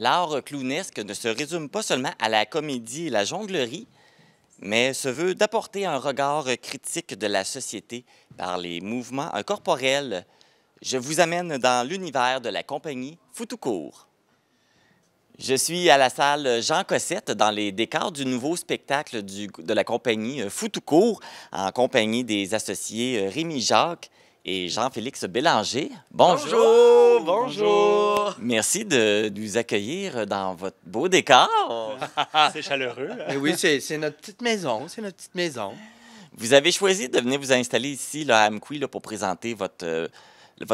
L'art clownesque ne se résume pas seulement à la comédie et la jonglerie, mais se veut d'apporter un regard critique de la société par les mouvements corporels. Je vous amène dans l'univers de la compagnie Foutoucourt. Je suis à la salle Jean Cossette dans les décors du nouveau spectacle de la compagnie Foutoucourt en compagnie des associés Rémi Jacques et Jean-Félix Bélanger. Bonjour! Bonjour! Merci de nous accueillir dans votre beau décor. C'est chaleureux. Eh oui, c'est notre petite maison, c'est notre petite maison. Vous avez choisi de venir vous installer ici là, à Amqui là, pour présenter votre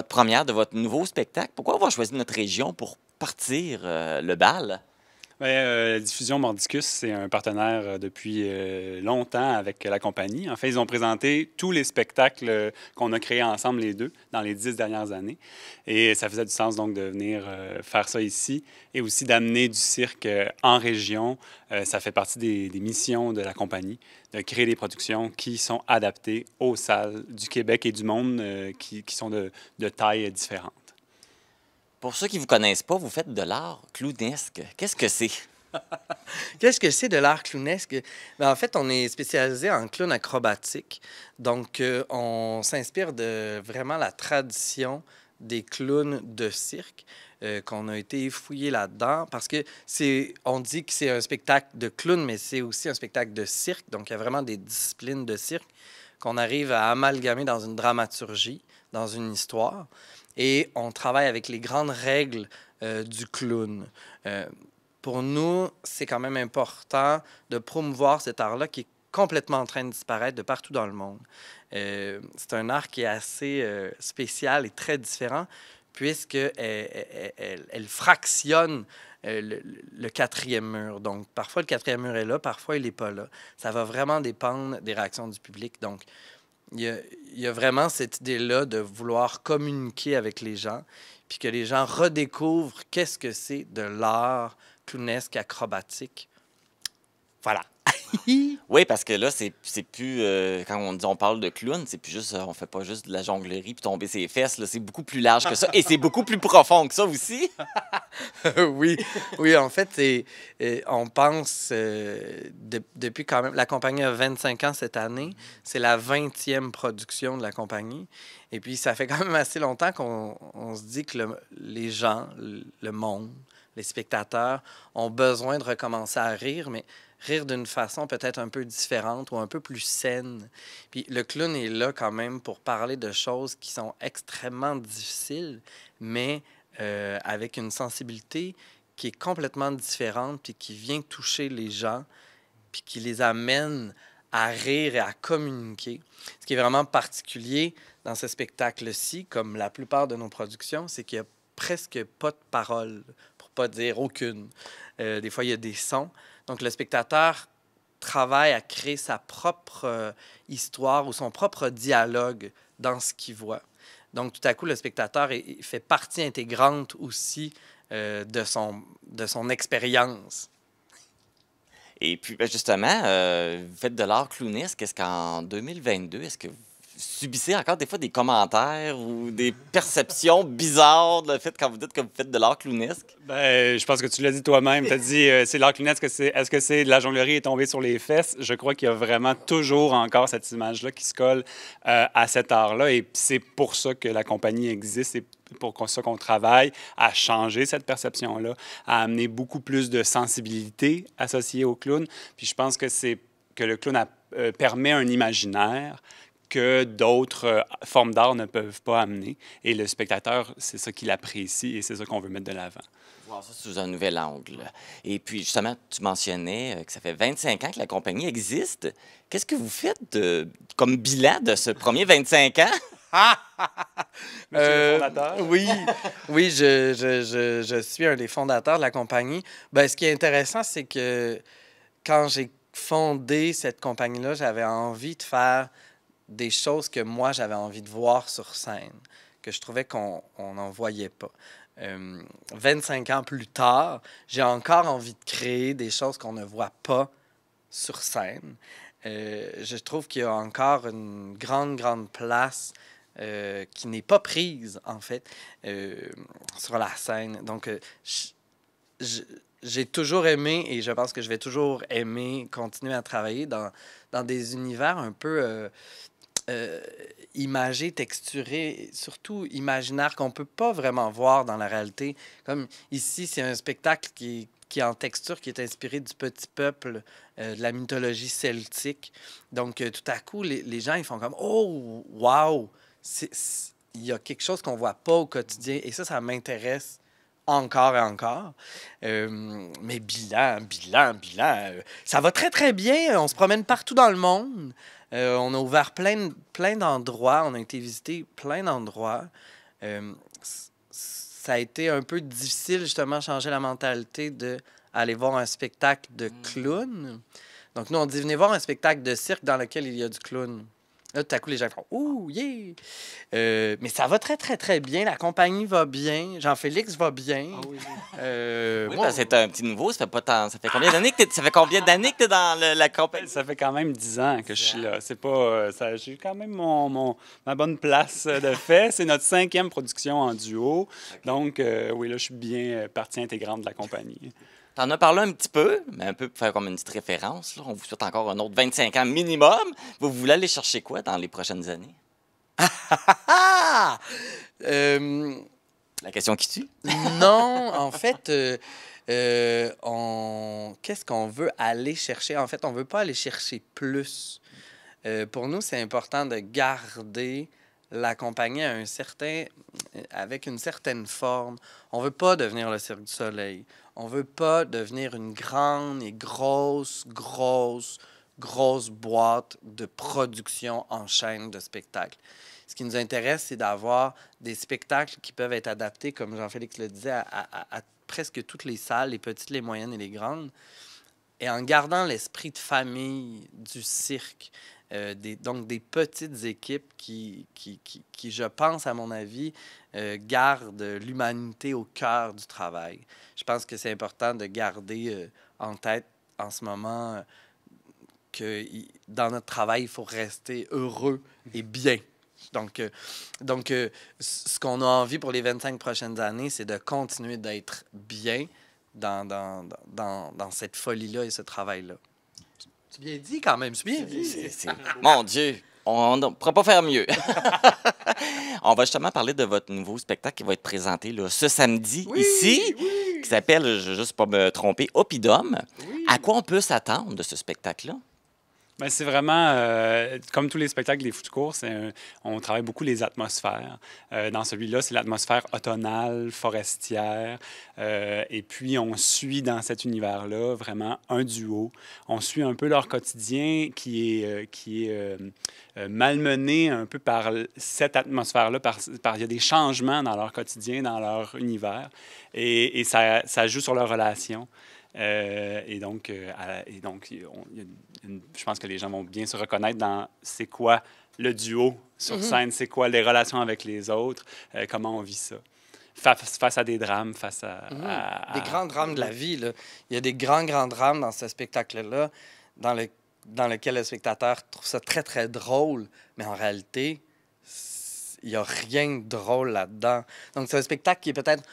première de votre nouveau spectacle. Pourquoi avoir choisi notre région pour partir le bal? Diffusion Mordicus, c'est un partenaire depuis longtemps avec la compagnie. En fait, ils ont présenté tous les spectacles qu'on a créés ensemble, les deux, dans les 10 dernières années. Et ça faisait du sens, donc, de venir faire ça ici et aussi d'amener du cirque en région. Ça fait partie des missions de la compagnie, de créer des productions qui sont adaptées aux salles du Québec et du monde qui sont de tailles différentes. Pour ceux qui ne vous connaissent pas, vous faites de l'art clownesque. Qu'est-ce que c'est? Qu'est-ce que c'est de l'art clownesque? En fait, on est spécialisé en clown acrobatique. Donc, on s'inspire de vraiment la tradition des clowns de cirque, qu'on a été fouillé là-dedans parce que on dit que c'est un spectacle de clown, mais c'est aussi un spectacle de cirque. Donc, il y a vraiment des disciplines de cirque qu'on arrive à amalgamer dans une dramaturgie, dans une histoire. Et on travaille avec les grandes règles du clown. Pour nous, c'est quand même important de promouvoir cet art-là qui est complètement en train de disparaître de partout dans le monde. C'est un art qui est assez spécial et très différent puisqu'elle elle fractionne le quatrième mur. Donc, parfois, le quatrième mur est là, parfois, il n'est pas là. Ça va vraiment dépendre des réactions du public. Donc, il y a vraiment cette idée-là de vouloir communiquer avec les gens, puis que les gens redécouvrent qu'est-ce que c'est de l'art clownesque acrobatique. Voilà. Oui, parce que là, c'est plus... quand on parle de clown, c'est plus juste... on fait pas juste de la jonglerie puis tomber ses fesses. Là, c'est beaucoup plus large que ça. Et c'est beaucoup plus profond que ça aussi. Oui, oui, en fait, on pense, depuis quand même, la compagnie a 25 ans cette année, c'est la 20e production de la compagnie, et puis ça fait quand même assez longtemps qu'on se dit que les gens, le monde, les spectateurs ont besoin de recommencer à rire, mais rire d'une façon peut-être un peu différente ou un peu plus saine. Puis le clown est là quand même pour parler de choses qui sont extrêmement difficiles, mais avec une sensibilité qui est complètement différente, puis qui vient toucher les gens, puis qui les amène à rire et à communiquer. Ce qui est vraiment particulier dans ce spectacle-ci, comme la plupart de nos productions, c'est qu'il n'y a presque pas de parole, pour pas dire aucune. Des fois, il y a des sons. Donc, le spectateur travaille à créer sa propre histoire ou son propre dialogue dans ce qu'il voit. Donc, tout à coup, le spectateur fait partie intégrante aussi de son expérience. Et puis, justement, vous faites de l'art clownesque. Est-ce qu'en 2022, est-ce que vous subissez encore des fois des commentaires ou des perceptions bizarres de le fait quand vous dites que vous faites de l'art clownesque? Je pense que tu l'as dit toi-même. Tu as dit, c'est l'art clownesque, est-ce que c'est de la jonglerie et tomber sur les fesses? Je crois qu'il y a vraiment toujours encore cette image-là qui se colle à cet art-là. Et c'est pour ça que la compagnie existe. C'est pour ça qu'on travaille à changer cette perception-là, à amener beaucoup plus de sensibilité associée au clown. Puis je pense que le clown permet un imaginaire que d'autres formes d'art ne peuvent pas amener. Et le spectateur, c'est ça qu'il apprécie et c'est ça qu'on veut mettre de l'avant. Voir ça sous un nouvel angle. Et puis, justement, tu mentionnais que ça fait 25 ans que la compagnie existe. Qu'est-ce que vous faites comme bilan de ce premier 25 ans? Le fondateur. Oui, oui, je suis un des fondateurs de la compagnie. Ben, ce qui est intéressant, c'est que quand j'ai fondé cette compagnie-là, j'avais envie de faire des choses que moi, j'avais envie de voir sur scène, que je trouvais qu'on n'en voyait pas. 25 ans plus tard, j'ai encore envie de créer des choses qu'on ne voit pas sur scène. Je trouve qu'il y a encore une grande, grande place qui n'est pas prise, en fait, sur la scène. Donc, j- j'ai toujours aimé et je pense que je vais toujours aimer continuer à travailler dans des univers un peu euh, imagés, texturés, surtout imaginaires qu'on peut pas vraiment voir dans la réalité. Comme ici, c'est un spectacle qui est en texture, qui est inspiré du petit peuple, de la mythologie celtique. Donc, tout à coup, les gens, ils font comme, oh, wow! Il y a quelque chose qu'on voit pas au quotidien. Et ça m'intéresse encore et encore. Mais bilan. Ça va très, très bien. On se promène partout dans le monde. On a ouvert plein d'endroits. On a été visiter plein d'endroits. Ça a été un peu difficile, justement, changer la mentalité de aller voir un spectacle de clown. Donc, nous, on dit, venez voir un spectacle de cirque dans lequel il y a du clown. Là, tout à coup, les gens font ouh, yeah! Mais ça va très, très, très bien. La compagnie va bien. Jean-Félix va bien. Ah oui. Oui, Moi, parce que c'est un petit nouveau. Ça fait pas tant... Ça fait combien d'années que t'es dans la compagnie? Ça fait quand même 10 ans que je suis là. C'est pas, j'ai quand même ma bonne place de fait. C'est notre 5e production en duo. Donc, oui, là, je suis bien partie intégrante de la compagnie. T'en as parlé un petit peu, mais un peu pour faire comme une petite référence. Là. On vous souhaite encore un autre 25 ans minimum. Vous voulez aller chercher quoi dans les prochaines années? ah! Euh, La question qui tue. non, en fait, qu'est-ce qu'on veut aller chercher? En fait, on veut pas aller chercher plus. Pour nous, c'est important de garder la compagnie avec une certaine forme. On veut pas devenir le Cirque du Soleil. On veut pas devenir une grande et grosse boîte de production en chaîne de spectacles. Ce qui nous intéresse, c'est d'avoir des spectacles qui peuvent être adaptés, comme Jean-Félix le disait, à presque toutes les salles, les petites, les moyennes et les grandes, et en gardant l'esprit de famille du cirque. Donc, des petites équipes qui, je pense, à mon avis, gardent l'humanité au cœur du travail. Je pense que c'est important de garder en tête en ce moment que dans notre travail, il faut rester heureux et bien. Donc, ce qu'on a envie pour les 25 prochaines années, c'est de continuer d'être bien dans cette folie-là et ce travail-là. C'est bien dit quand même, c'est bien dit. Mon Dieu, on ne pourra pas faire mieux. On va justement parler de votre nouveau spectacle qui va être présenté là, ce samedi ici, qui s'appelle, je ne veux juste pas me tromper, Oppidum. À quoi on peut s'attendre de ce spectacle-là? Ben, c'est vraiment, comme tous les spectacles des Fous du cours, on travaille beaucoup les atmosphères. Dans celui-là, c'est l'atmosphère automnale, forestière. Et puis, on suit dans cet univers-là vraiment un duo. On suit un peu leur quotidien qui est malmené un peu par cette atmosphère-là. Il y a des changements dans leur quotidien, dans leur univers. Et ça joue sur leurs relations. Et donc, je pense que les gens vont bien se reconnaître dans c'est quoi le duo sur scène, c'est quoi les relations avec les autres, comment on vit ça. Face à des drames, face à... Des grands drames de la vie. Là. Il y a des grands drames dans ce spectacle-là, dans lequel le spectateur trouve ça très, très drôle, mais en réalité, il n'y a rien de drôle là-dedans. Donc, c'est un spectacle qui est peut-être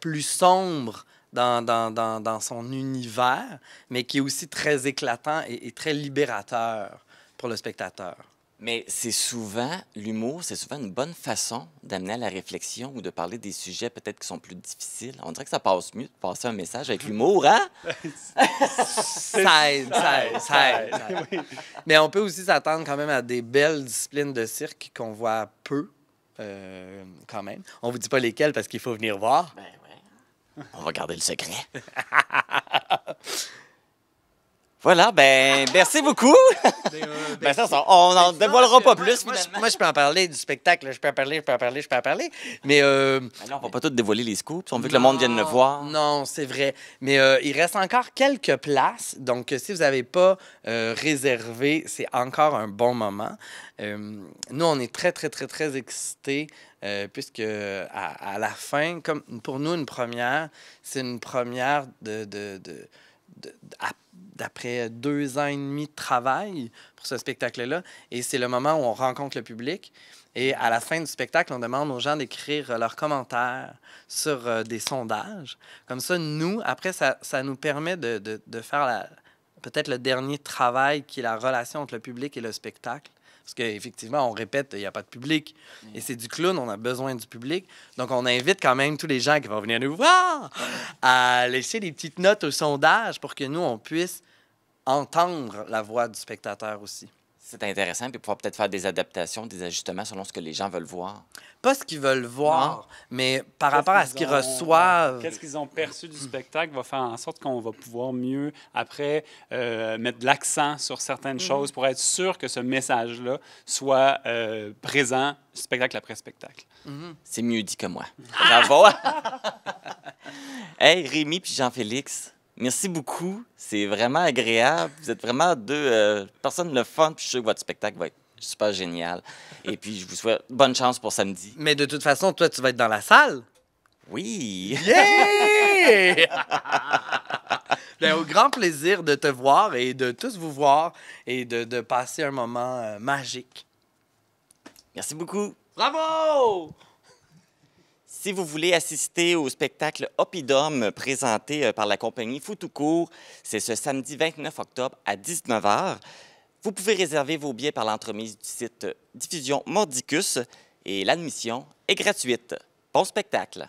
plus sombre dans son univers, mais qui est aussi très éclatant et très libérateur pour le spectateur. Mais c'est souvent, l'humour, c'est souvent une bonne façon d'amener à la réflexion ou de parler des sujets peut-être qui sont plus difficiles. On dirait que ça passe mieux de passer un message avec l'humour, hein? Ça aide. Oui. Mais on peut aussi s'attendre quand même à des belles disciplines de cirque qu'on voit peu, quand même. On vous dit pas lesquelles parce qu'il faut venir voir. Ben ouais. On va garder le secret. Voilà, ben, merci beaucoup. Ben, ça, on n'en dévoilera pas plus, finalement. Moi, je peux en parler du spectacle. Je peux en parler. Mais Ben là, on va pas tout dévoiler les scoops. On veut que le monde vienne le voir. Non, c'est vrai. Mais il reste encore quelques places. Donc, si vous n'avez pas réservé, c'est encore un bon moment. Nous, on est très, très, très, très excités puisque à la fin, comme pour nous, une première, c'est une première d'après 2 ans et demi de travail pour ce spectacle-là. Et c'est le moment où on rencontre le public. Et à la fin du spectacle, on demande aux gens d'écrire leurs commentaires sur des sondages. Comme ça, nous, après, ça nous permet de faire peut-être le dernier travail qui est la relation entre le public et le spectacle. Parce qu'effectivement, on répète, il n'y a pas de public. Et c'est du clown, on a besoin du public. Donc, on invite quand même tous les gens qui vont venir nous voir à laisser des petites notes au sondage pour que nous, on puisse entendre la voix du spectateur aussi. C'est intéressant, puis pouvoir peut-être faire des adaptations, des ajustements selon ce que les gens veulent voir. Pas ce qu'ils veulent voir, mais par rapport à ce qu'ils reçoivent. Qu'est-ce qu'ils ont perçu du spectacle va faire en sorte qu'on va pouvoir mieux, après, mettre de l'accent sur certaines choses pour être sûr que ce message-là soit présent spectacle après spectacle. C'est mieux dit que moi. Bravo! Hey, Rémi puis Jean-Félix, merci beaucoup. C'est vraiment agréable. Vous êtes vraiment deux personnes de fun. Puis je suis sûr que votre spectacle va être super génial. Et puis, je vous souhaite bonne chance pour samedi. Mais de toute façon, toi, tu vas être dans la salle. Oui! Yeah! Ben, au grand plaisir de te voir et de tous vous voir et de passer un moment magique. Merci beaucoup. Bravo! Si vous voulez assister au spectacle Oppidum présenté par la compagnie Fou tout court, c'est ce samedi 29 octobre à 19 h. Vous pouvez réserver vos billets par l'entremise du site Diffusion Mordicus et l'admission est gratuite. Bon spectacle!